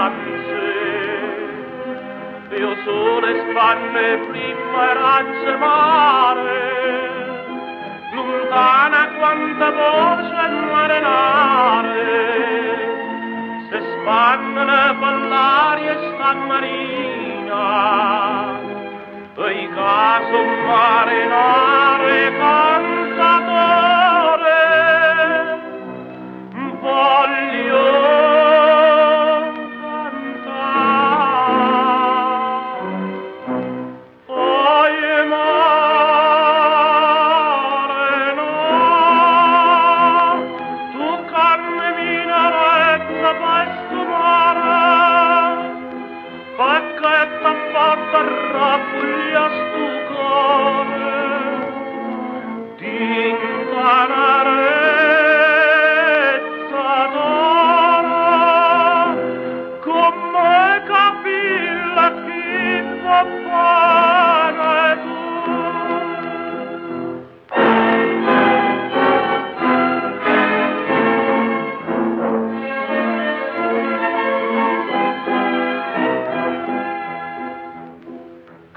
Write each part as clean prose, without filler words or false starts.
speranze. Io sole spanne prima e razze mare, lontana quanta voce marinare, se spanne per l'aria sta marina, e i caso marinare cantatore, voglio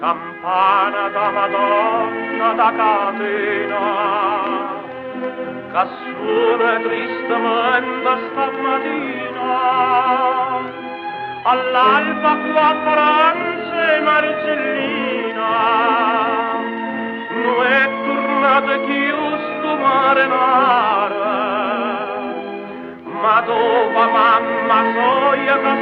campana da Madonna da catena, che suona tristemente stamattina, all'alba qua Francia e Marcellina, non è tornato chiusto mare mare, ma dopo mamma soia che